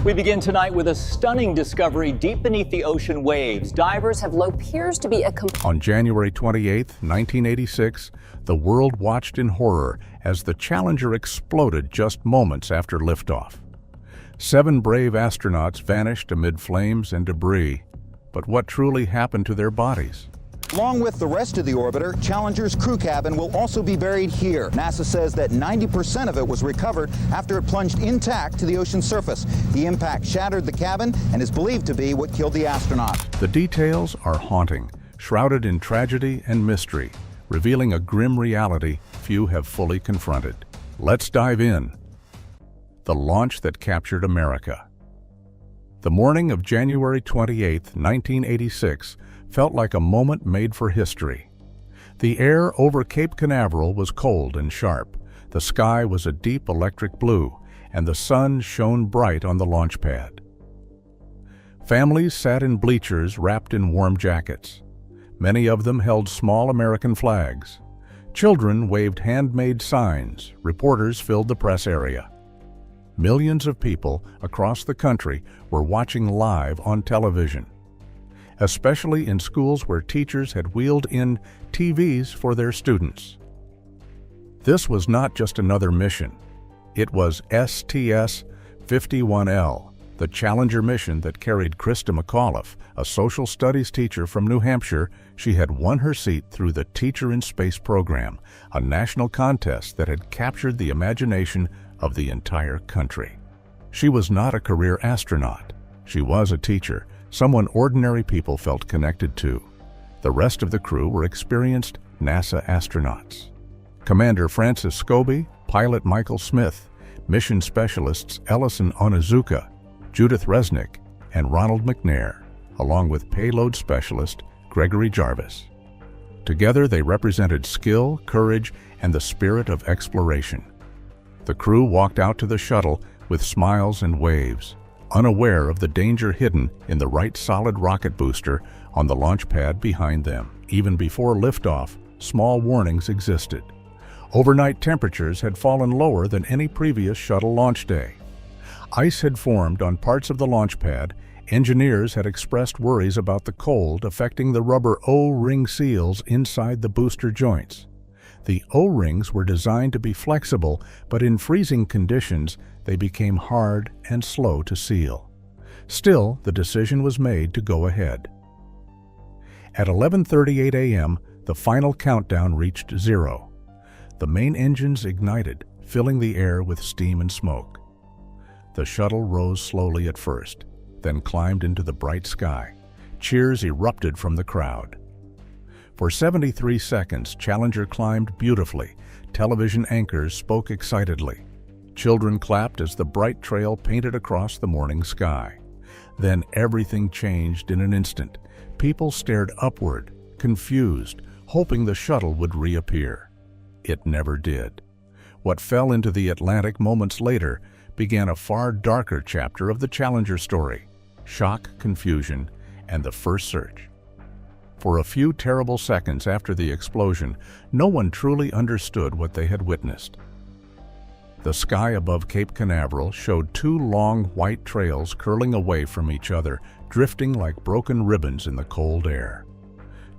We begin tonight with a stunning discovery deep beneath the ocean waves. Divers have what appears to be a On January 28, 1986, the world watched in horror as the Challenger exploded just moments after liftoff. 7 brave astronauts vanished amid flames and debris. But what truly happened to their bodies? Along with the rest of the orbiter, Challenger's crew cabin will also be buried here. NASA says that 90% of it was recovered after it plunged intact to the ocean surface. The impact shattered the cabin and is believed to be what killed the astronaut. The details are haunting, shrouded in tragedy and mystery, revealing a grim reality few have fully confronted. Let's dive in. The launch that captured America. The morning of January 28, 1986, felt like a moment made for history. The air over Cape Canaveral was cold and sharp, the sky was a deep electric blue, and the sun shone bright on the launch pad. Families sat in bleachers wrapped in warm jackets. Many of them held small American flags. Children waved handmade signs, reporters filled the press area. Millions of people across the country were watching live on television, especially in schools where teachers had wheeled in TVs for their students. This was not just another mission. It was STS-51L, the Challenger mission that carried Krista McAuliffe, a social studies teacher from New Hampshire. She had won her seat through the Teacher in Space program, a national contest that had captured the imagination of the entire country. She was not a career astronaut. She was a teacher, someone ordinary people felt connected to. The rest of the crew were experienced NASA astronauts. Commander Francis Scobie, pilot Michael Smith, mission specialists Ellison Onizuka, Judith Resnick, and Ronald McNair, along with payload specialist Gregory Jarvis. Together they represented skill, courage, and the spirit of exploration. The crew walked out to the shuttle with smiles and waves, unaware of the danger hidden in the right solid rocket booster on the launch pad behind them. Even before liftoff, small warnings existed. Overnight temperatures had fallen lower than any previous shuttle launch day. Ice had formed on parts of the launch pad. Engineers had expressed worries about the cold affecting the rubber O-ring seals inside the booster joints. The O-rings were designed to be flexible, but in freezing conditions, they became hard and slow to seal. Still, the decision was made to go ahead. At 11:38 a.m., the final countdown reached 0. The main engines ignited, filling the air with steam and smoke. The shuttle rose slowly at first, then climbed into the bright sky. Cheers erupted from the crowd. For 73 seconds, Challenger climbed beautifully. Television anchors spoke excitedly. Children clapped as the bright trail painted across the morning sky. Then everything changed in an instant. People stared upward, confused, hoping the shuttle would reappear. It never did. What fell into the Atlantic moments later began a far darker chapter of the Challenger story: shock, confusion, and the first search. For a few terrible seconds after the explosion, no one truly understood what they had witnessed. The sky above Cape Canaveral showed 2 long white trails curling away from each other, drifting like broken ribbons in the cold air.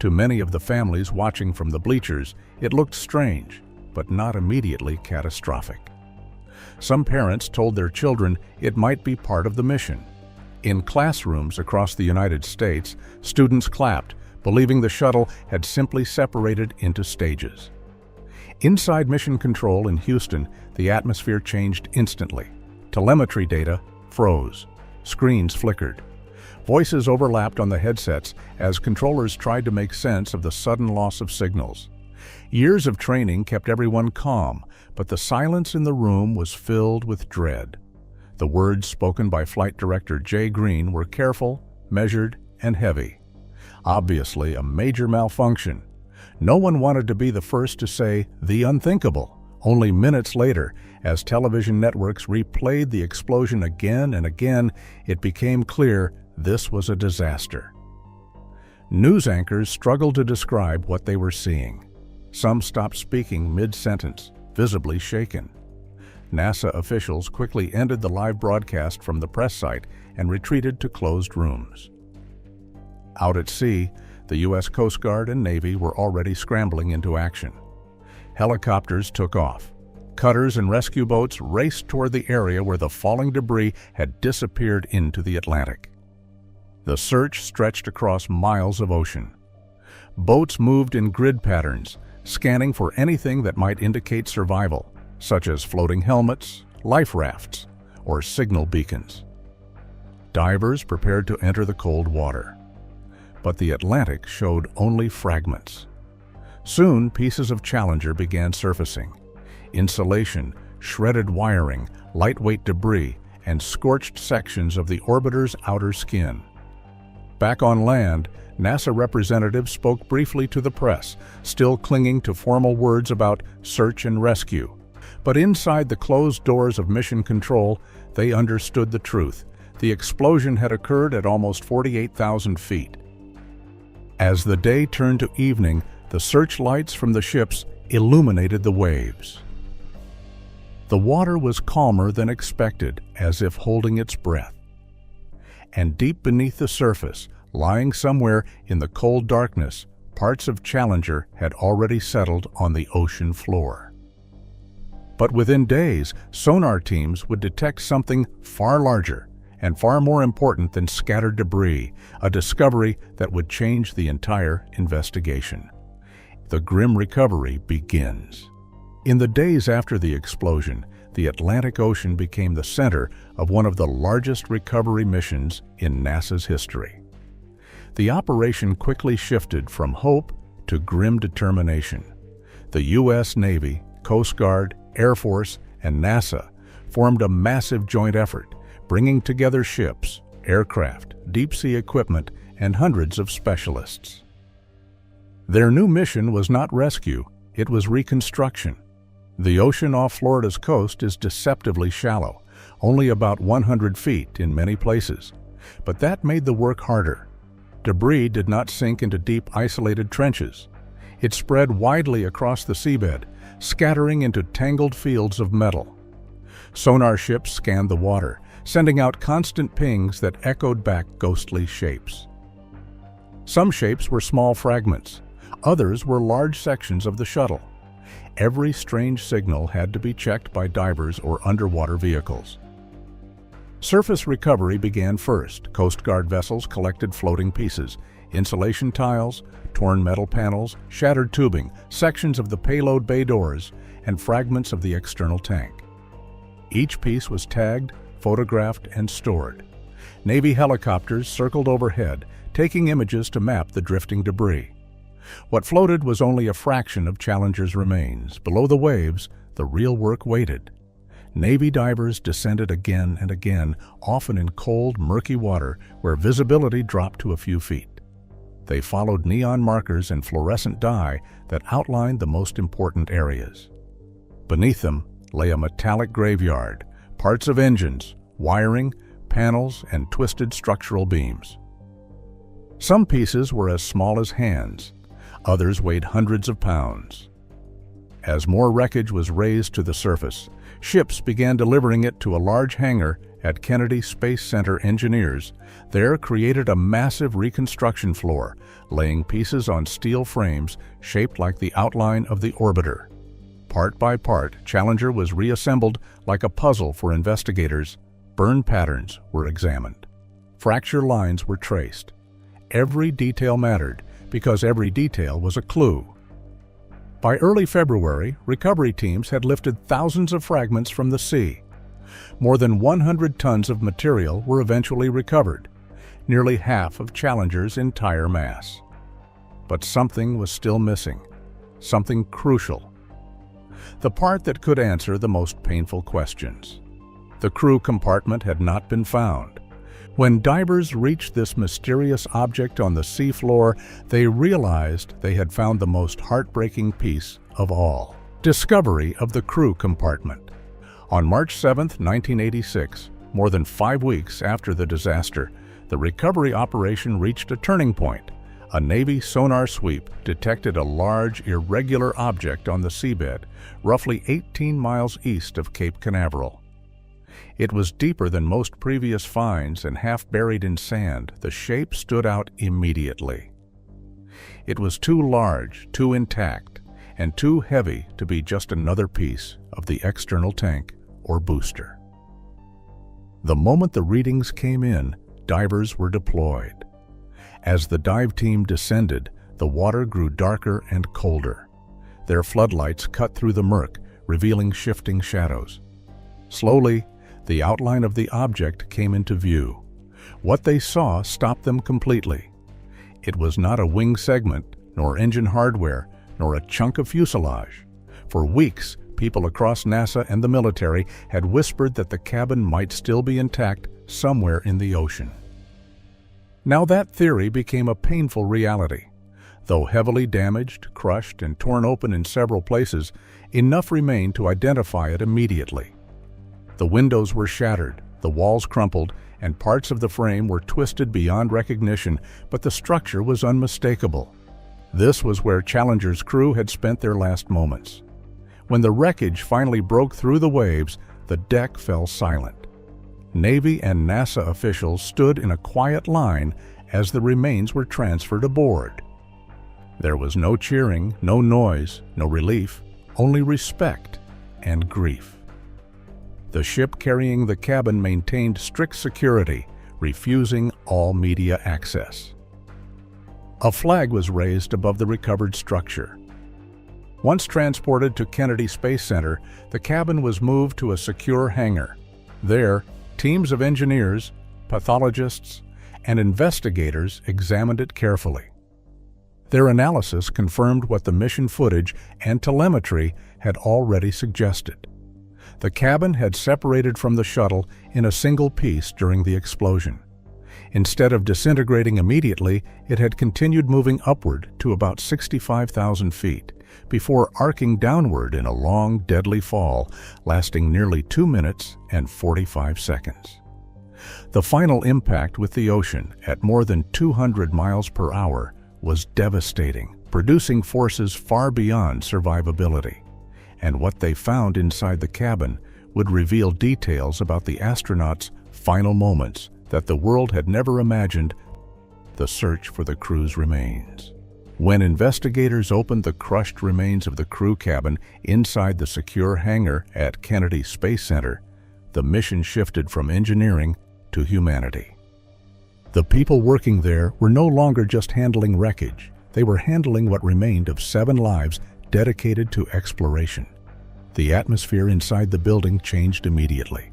To many of the families watching from the bleachers, it looked strange, but not immediately catastrophic. Some parents told their children it might be part of the mission. In classrooms across the United States, students clapped, believing the shuttle had simply separated into stages. Inside Mission Control in Houston, the atmosphere changed instantly. Telemetry data froze. Screens flickered. Voices overlapped on the headsets as controllers tried to make sense of the sudden loss of signals. Years of training kept everyone calm, but the silence in the room was filled with dread. The words spoken by Flight Director Jay Green were careful, measured, and heavy. Obviously, a major malfunction. No one wanted to be the first to say the unthinkable. Only minutes later, as television networks replayed the explosion again and again, it became clear this was a disaster. News anchors struggled to describe what they were seeing. Some stopped speaking mid-sentence, visibly shaken. NASA officials quickly ended the live broadcast from the press site and retreated to closed rooms. Out at sea, the U.S. Coast Guard and Navy were already scrambling into action. Helicopters took off. Cutters and rescue boats raced toward the area where the falling debris had disappeared into the Atlantic. The search stretched across miles of ocean. Boats moved in grid patterns, scanning for anything that might indicate survival, such as floating helmets, life rafts, or signal beacons. Divers prepared to enter the cold water. But the Atlantic showed only fragments. Soon, pieces of Challenger began surfacing. Insulation, shredded wiring, lightweight debris, and scorched sections of the orbiter's outer skin. Back on land, NASA representatives spoke briefly to the press, still clinging to formal words about search and rescue. But inside the closed doors of Mission Control, they understood the truth. The explosion had occurred at almost 48,000 feet. As the day turned to evening, the searchlights from the ships illuminated the waves. The water was calmer than expected, as if holding its breath. And deep beneath the surface, lying somewhere in the cold darkness, parts of Challenger had already settled on the ocean floor. But within days, sonar teams would detect something far larger and far more important than scattered debris, a discovery that would change the entire investigation. The grim recovery begins. In the days after the explosion, the Atlantic Ocean became the center of one of the largest recovery missions in NASA's history. The operation quickly shifted from hope to grim determination. The U.S. Navy, Coast Guard, Air Force, and NASA formed a massive joint effort, bringing together ships, aircraft, deep-sea equipment, and hundreds of specialists. Their new mission was not rescue, it was reconstruction. The ocean off Florida's coast is deceptively shallow, only about 100 feet in many places. But that made the work harder. Debris did not sink into deep, isolated trenches. It spread widely across the seabed, scattering into tangled fields of metal. Sonar ships scanned the water, sending out constant pings that echoed back ghostly shapes. Some shapes were small fragments. Others were large sections of the shuttle. Every strange signal had to be checked by divers or underwater vehicles. Surface recovery began first. Coast Guard vessels collected floating pieces, insulation tiles, torn metal panels, shattered tubing, sections of the payload bay doors, and fragments of the external tank. Each piece was tagged, photographed, and stored. Navy helicopters circled overhead, taking images to map the drifting debris. What floated was only a fraction of Challenger's remains. Below the waves, the real work waited. Navy divers descended again and again, often in cold, murky water where visibility dropped to a few feet. They followed neon markers and fluorescent dye that outlined the most important areas. Beneath them lay a metallic graveyard, parts of engines, wiring, panels, and twisted structural beams. Some pieces were as small as hands. Others weighed hundreds of pounds. As more wreckage was raised to the surface, ships began delivering it to a large hangar at Kennedy Space Center. Engineers there created a massive reconstruction floor, laying pieces on steel frames shaped like the outline of the orbiter. Part by part, Challenger was reassembled like a puzzle for investigators. Burn patterns were examined. Fracture lines were traced. Every detail mattered, because every detail was a clue. By early February, recovery teams had lifted thousands of fragments from the sea. More than 100 tons of material were eventually recovered, nearly half of Challenger's entire mass. But something was still missing, something crucial. The part that could answer the most painful questions. The crew compartment had not been found. When divers reached this mysterious object on the seafloor, they realized they had found the most heartbreaking piece of all. Discovery of the crew compartment. On March 7, 1986, more than 5 weeks after the disaster, the recovery operation reached a turning point. A Navy sonar sweep detected a large, irregular object on the seabed, roughly 18 miles east of Cape Canaveral. It was deeper than most previous finds and half buried in sand. The shape stood out immediately. It was too large, too intact, and too heavy to be just another piece of the external tank or booster. The moment the readings came in, divers were deployed. As the dive team descended, the water grew darker and colder. Their floodlights cut through the murk, revealing shifting shadows. Slowly, the outline of the object came into view. What they saw stopped them completely. It was not a wing segment, nor engine hardware, nor a chunk of fuselage. For weeks, people across NASA and the military had whispered that the cabin might still be intact somewhere in the ocean. Now that theory became a painful reality. Though heavily damaged, crushed, and torn open in several places, enough remained to identify it immediately. The windows were shattered, the walls crumpled, and parts of the frame were twisted beyond recognition, but the structure was unmistakable. This was where Challenger's crew had spent their last moments. When the wreckage finally broke through the waves, the deck fell silent. Navy and NASA officials stood in a quiet line as the remains were transferred aboard. There was no cheering, no noise, no relief, only respect and grief. The ship carrying the cabin maintained strict security, refusing all media access. A flag was raised above the recovered structure. Once transported to Kennedy Space Center, the cabin was moved to a secure hangar. There, teams of engineers, pathologists, and investigators examined it carefully. Their analysis confirmed what the mission footage and telemetry had already suggested. The cabin had separated from the shuttle in a single piece during the explosion. Instead of disintegrating immediately, it had continued moving upward to about 65,000 feet, before arcing downward in a long, deadly fall, lasting nearly 2 minutes and 45 seconds. The final impact with the ocean, at more than 200 miles per hour, was devastating, producing forces far beyond survivability. And what they found inside the cabin would reveal details about the astronauts' final moments that the world had never imagined: the search for the crew's remains. When investigators opened the crushed remains of the crew cabin inside the secure hangar at Kennedy Space Center, the mission shifted from engineering to humanity. The people working there were no longer just handling wreckage. They were handling what remained of 7 lives dedicated to exploration. The atmosphere inside the building changed immediately.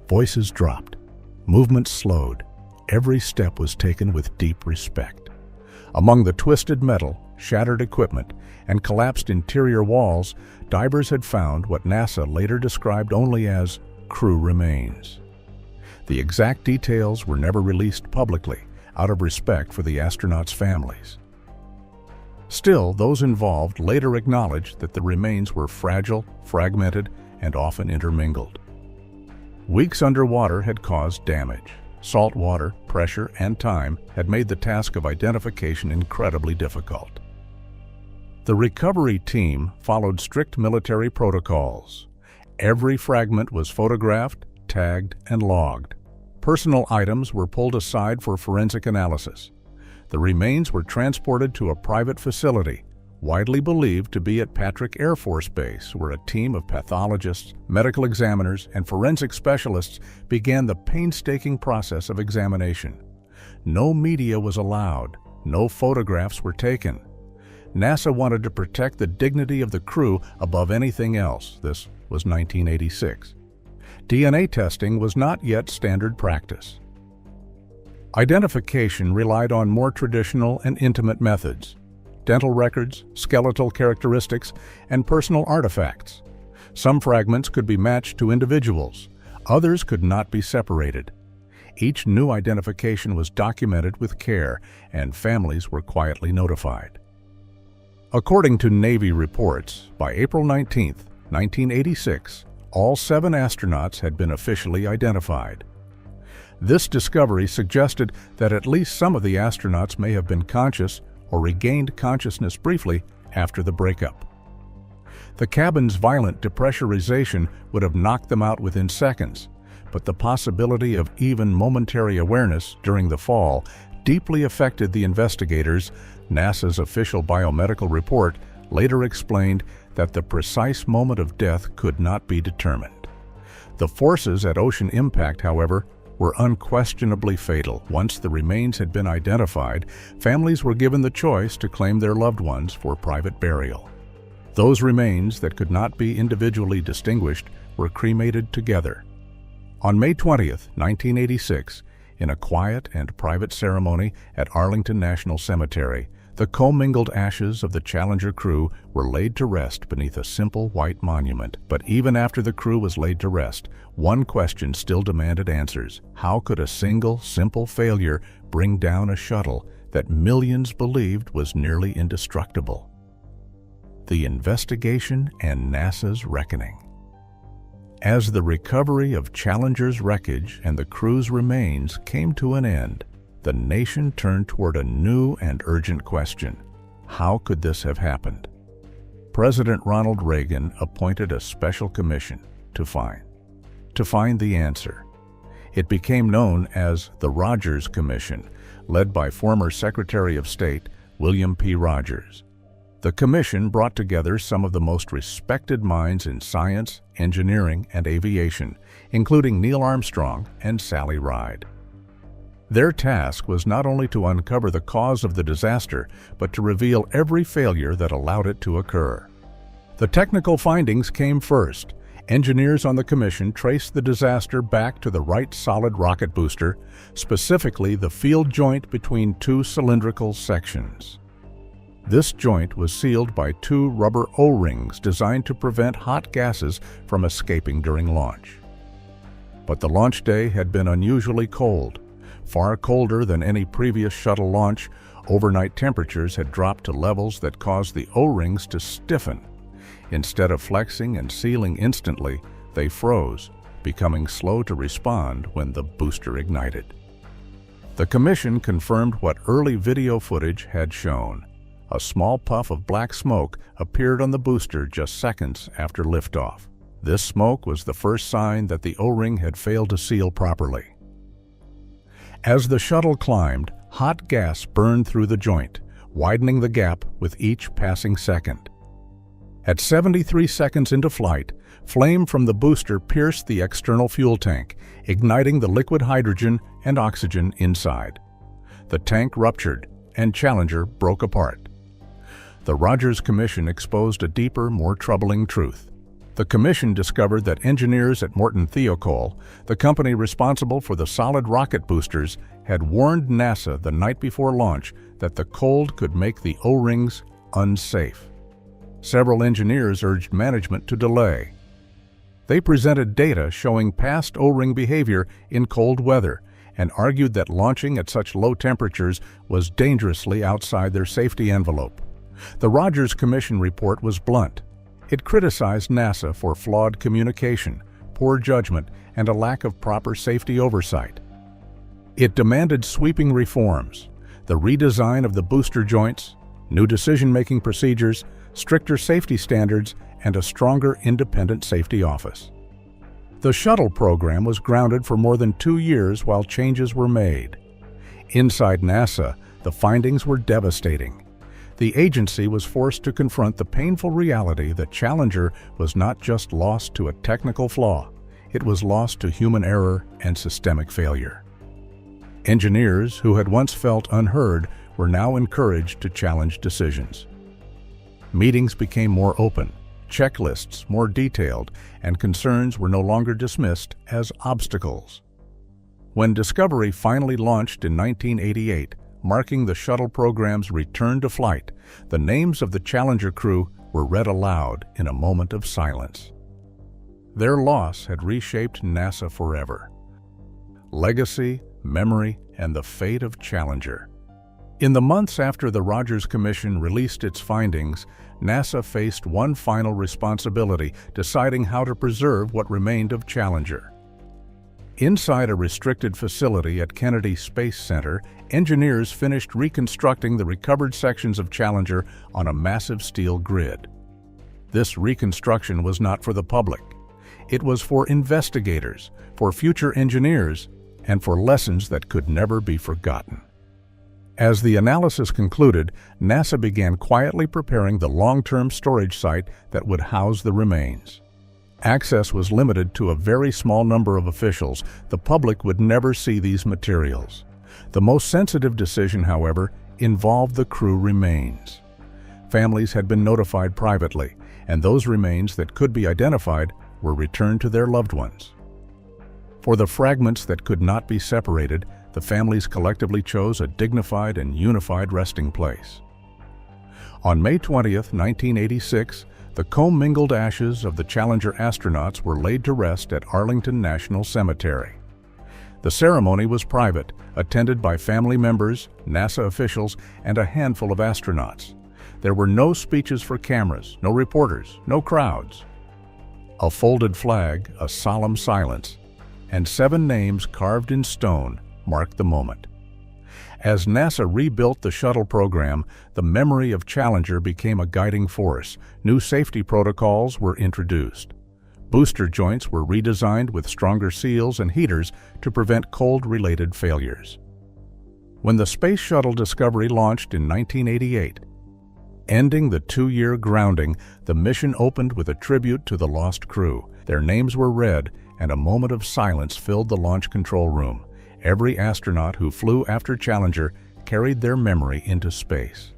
Voices dropped. Movements slowed. Every step was taken with deep respect. Among the twisted metal, shattered equipment, and collapsed interior walls, divers had found what NASA later described only as crew remains. The exact details were never released publicly, out of respect for the astronauts' families. Still, those involved later acknowledged that the remains were fragile, fragmented, and often intermingled. Weeks underwater had caused damage. Salt water, pressure, and time had made the task of identification incredibly difficult. The recovery team followed strict military protocols. Every fragment was photographed, tagged, and logged. Personal items were pulled aside for forensic analysis. The remains were transported to a private facility, widely believed to be at Patrick Air Force Base, where a team of pathologists, medical examiners, and forensic specialists began the painstaking process of examination. No media was allowed. No photographs were taken. NASA wanted to protect the dignity of the crew above anything else. This was 1986. DNA testing was not yet standard practice. Identification relied on more traditional and intimate methods: dental records, skeletal characteristics, and personal artifacts. Some fragments could be matched to individuals. Others could not be separated. Each new identification was documented with care, and families were quietly notified. According to Navy reports, by April 19, 1986, all 7 astronauts had been officially identified. This discovery suggested that at least some of the astronauts may have been conscious or regained consciousness briefly after the breakup. The cabin's violent depressurization would have knocked them out within seconds, but the possibility of even momentary awareness during the fall deeply affected the investigators. NASA's official biomedical report later explained that the precise moment of death could not be determined. The forces at ocean impact, however, were unquestionably fatal. Once the remains had been identified, families were given the choice to claim their loved ones for private burial. Those remains that could not be individually distinguished were cremated together. On May 20, 1986, in a quiet and private ceremony at Arlington National Cemetery, the commingled ashes of the Challenger crew were laid to rest beneath a simple white monument. But even after the crew was laid to rest, one question still demanded answers. How could a single, simple failure bring down a shuttle that millions believed was nearly indestructible? The investigation and NASA's reckoning. As the recovery of Challenger's wreckage and the crew's remains came to an end, the nation turned toward a new and urgent question. How could this have happened? President Ronald Reagan appointed a special commission to find the answer. It became known as the Rogers Commission, led by former Secretary of State William P. Rogers. The commission brought together some of the most respected minds in science, engineering, and aviation, including Neil Armstrong and Sally Ride. Their task was not only to uncover the cause of the disaster, but to reveal every failure that allowed it to occur. The technical findings came first. Engineers on the commission traced the disaster back to the right solid rocket booster, specifically the field joint between two cylindrical sections. This joint was sealed by two rubber O-rings designed to prevent hot gases from escaping during launch. But the launch day had been unusually cold. Far colder than any previous shuttle launch, overnight temperatures had dropped to levels that caused the O-rings to stiffen. Instead of flexing and sealing instantly, they froze, becoming slow to respond when the booster ignited. The commission confirmed what early video footage had shown. A small puff of black smoke appeared on the booster just seconds after liftoff. This smoke was the first sign that the O-ring had failed to seal properly. As the shuttle climbed, hot gas burned through the joint, widening the gap with each passing second. At 73 seconds into flight, flame from the booster pierced the external fuel tank, igniting the liquid hydrogen and oxygen inside. The tank ruptured, and Challenger broke apart. The Rogers Commission exposed a deeper, more troubling truth. The commission discovered that engineers at Morton Thiokol, the company responsible for the solid rocket boosters, had warned NASA the night before launch that the cold could make the O-rings unsafe. Several engineers urged management to delay. They presented data showing past O-ring behavior in cold weather and argued that launching at such low temperatures was dangerously outside their safety envelope. The Rogers Commission report was blunt. It criticized NASA for flawed communication, poor judgment, and a lack of proper safety oversight. It demanded sweeping reforms, the redesign of the booster joints, new decision-making procedures, stricter safety standards, and a stronger independent safety office. The shuttle program was grounded for more than 2 years while changes were made. Inside NASA, the findings were devastating. The agency was forced to confront the painful reality that Challenger was not just lost to a technical flaw, it was lost to human error and systemic failure. Engineers who had once felt unheard were now encouraged to challenge decisions. Meetings became more open, checklists more detailed, and concerns were no longer dismissed as obstacles. When Discovery finally launched in 1988, marking the shuttle program's return to flight, the names of the Challenger crew were read aloud in a moment of silence. Their loss had reshaped NASA forever. Legacy, memory, and the fate of Challenger. In the months after the Rogers Commission released its findings, NASA faced one final responsibility: deciding how to preserve what remained of Challenger. Inside a restricted facility at Kennedy Space Center, engineers finished reconstructing the recovered sections of Challenger on a massive steel grid. This reconstruction was not for the public. It was for investigators, for future engineers, and for lessons that could never be forgotten. As the analysis concluded, NASA began quietly preparing the long-term storage site that would house the remains. Access was limited to a very small number of officials. The public would never see these materials. The most sensitive decision, however, involved the crew remains. Families had been notified privately, and those remains that could be identified were returned to their loved ones. For the fragments that could not be separated, the families collectively chose a dignified and unified resting place. On May 20, 1986, the commingled ashes of the Challenger astronauts were laid to rest at Arlington National Cemetery. The ceremony was private, attended by family members, NASA officials, and a handful of astronauts. There were no speeches for cameras, no reporters, no crowds. A folded flag, a solemn silence, and 7 names carved in stone marked the moment. As NASA rebuilt the shuttle program, the memory of Challenger became a guiding force. New safety protocols were introduced. Booster joints were redesigned with stronger seals and heaters to prevent cold-related failures. When the Space Shuttle Discovery launched in 1988, ending the 2-year grounding, the mission opened with a tribute to the lost crew. Their names were read, and a moment of silence filled the launch control room. Every astronaut who flew after Challenger carried their memory into space.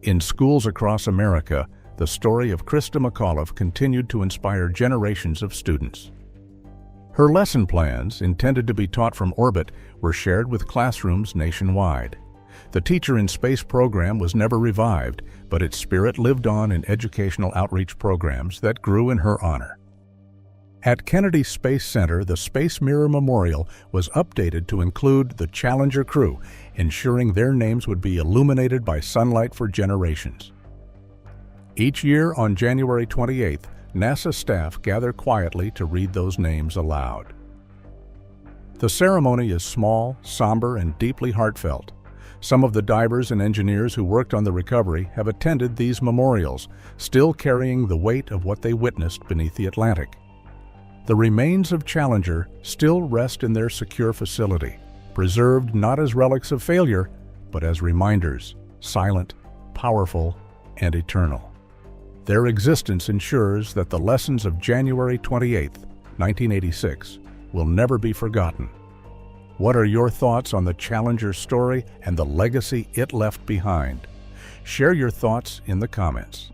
In schools across America, the story of Christa McAuliffe continued to inspire generations of students. Her lesson plans, intended to be taught from orbit, were shared with classrooms nationwide. The Teacher in Space program was never revived, but its spirit lived on in educational outreach programs that grew in her honor. At Kennedy Space Center, the Space Mirror Memorial was updated to include the Challenger crew, ensuring their names would be illuminated by sunlight for generations. Each year on January 28th, NASA staff gather quietly to read those names aloud. The ceremony is small, somber, and deeply heartfelt. Some of the divers and engineers who worked on the recovery have attended these memorials, still carrying the weight of what they witnessed beneath the Atlantic. The remains of Challenger still rest in their secure facility, preserved not as relics of failure, but as reminders, silent, powerful, and eternal. Their existence ensures that the lessons of January 28, 1986, will never be forgotten. What are your thoughts on the Challenger story and the legacy it left behind? Share your thoughts in the comments.